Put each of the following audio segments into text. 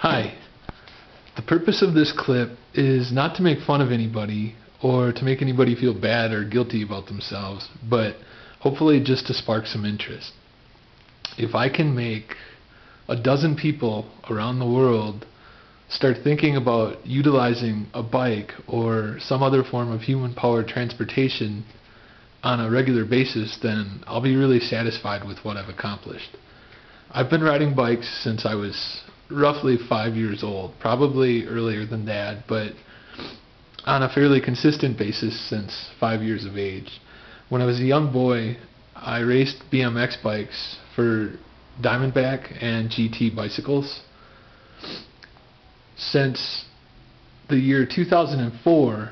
Hi. The purpose of this clip is not to make fun of anybody or to make anybody feel bad or guilty about themselves, but hopefully just to spark some interest. If I can make a dozen people around the world start thinking about utilizing a bike or some other form of human-powered transportation on a regular basis, then I'll be really satisfied with what I've accomplished. I've been riding bikes since I was roughly 5 years old, probably earlier than that, but on a fairly consistent basis since 5 years of age. When I was a young boy, I raced BMX bikes for Diamondback and GT bicycles. Since the year 2004,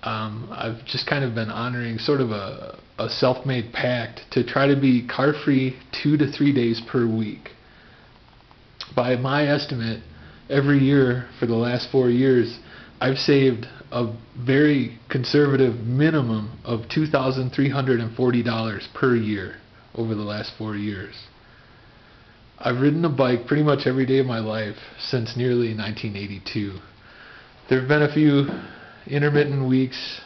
I've just kind of been honoring sort of a self-made pact to try to be car-free 2 to 3 days per week. By my estimate, every year for the last 4 years, I've saved a very conservative minimum of $2,340 per year over the last 4 years. I've ridden a bike pretty much every day of my life since nearly 1982. There have been a few intermittent weeks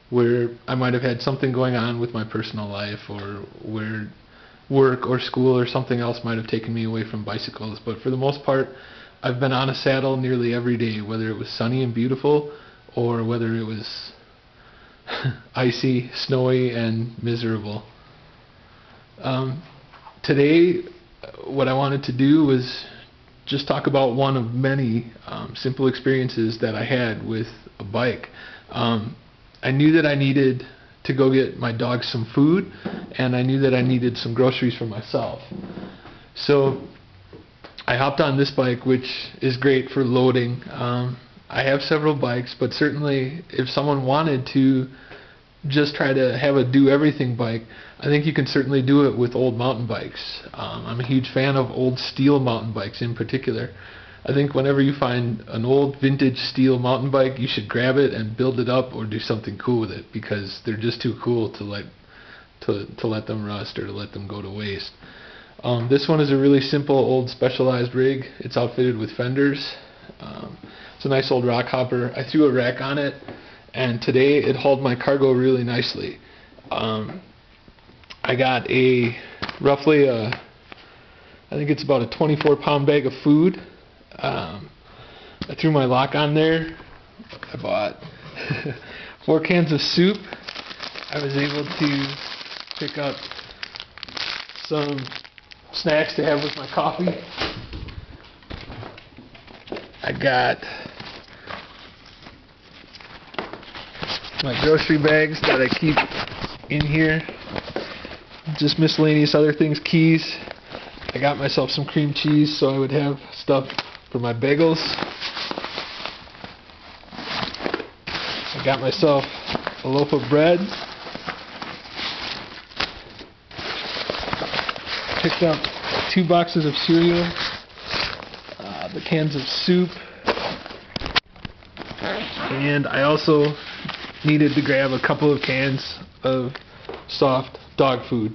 where I might have had something going on with my personal life, or where work or school or something else might have taken me away from bicycles, but for the most part I've been on a saddle nearly every day, whether it was sunny and beautiful or whether it was icy, snowy, and miserable. Today what I wanted to do was just talk about one of many simple experiences that I had with a bike. I knew that I needed to go get my dog some food, and I knew that I needed some groceries for myself. So I hopped on this bike, which is great for loading. I have several bikes, but certainly if someone wanted to just try to have a do-everything bike, I think you can certainly do it with old mountain bikes. I'm a huge fan of old steel mountain bikes in particular. I think whenever you find an old vintage steel mountain bike, you should grab it and build it up or do something cool with it, because they're just too cool to let them rust or to let them go to waste. This one is a really simple old specialized rig. It's outfitted with fenders. It's a nice old rock hopper. I threw a rack on it, and today it hauled my cargo really nicely. I got roughly I think it's about a 24-pound bag of food. I threw my lock on there. I bought 4 cans of soup. I was able to pick up some snacks to have with my coffee. I got my grocery bags that I keep in here. Just miscellaneous other things, keys. I got myself some cream cheese so I would have stuff for my bagels. I got myself a loaf of bread. Picked up 2 boxes of cereal, the cans of soup, and I also needed to grab a couple of cans of soft dog food.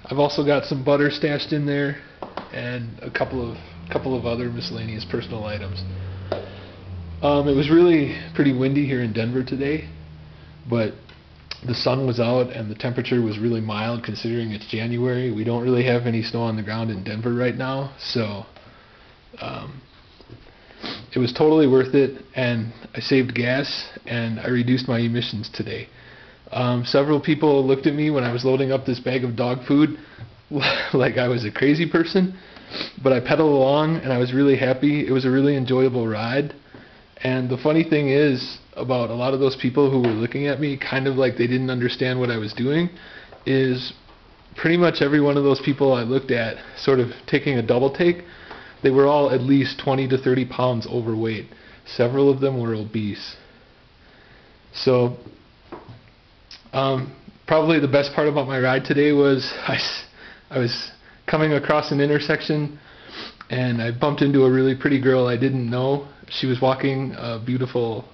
I've also got some butter stashed in there and a couple of other miscellaneous personal items. It was really pretty windy here in Denver today, but the sun was out and the temperature was really mild considering it's January. We don't really have any snow on the ground in Denver right now, so it was totally worth it, and I saved gas and I reduced my emissions today. Several people looked at me when I was loading up this bag of dog food like I was a crazy person, but I pedaled along and I was really happy. It was a really enjoyable ride, and the funny thing is about a lot of those people who were looking at me kind of like they didn't understand what I was doing is pretty much every one of those people I looked at sort of taking a double take, they were all at least 20 to 30 pounds overweight. Several of them were obese. So probably the best part about my ride today was I was coming across an intersection and I bumped into a really pretty girl I didn't know. She was walking a beautiful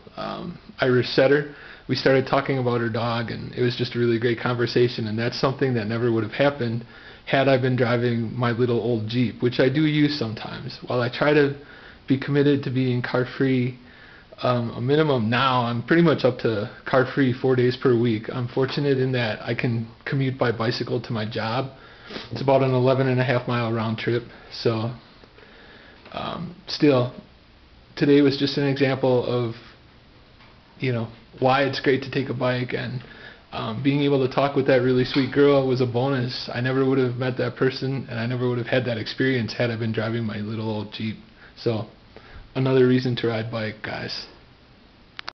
Irish setter. We started talking about her dog, and it was just a really great conversation, and that's something that never would have happened had I been driving my little old Jeep, which I do use sometimes. While I try to be committed to being car-free a minimum now, I'm pretty much up to car-free 4 days per week. I'm fortunate in that I can commute by bicycle to my job. It's about an 11.5 mile round trip. So still, today was just an example of, why it's great to take a bike, and being able to talk with that really sweet girl was a bonus. I never would have met that person, and I never would have had that experience had I been driving my little old Jeep. So another reason to ride bike, guys.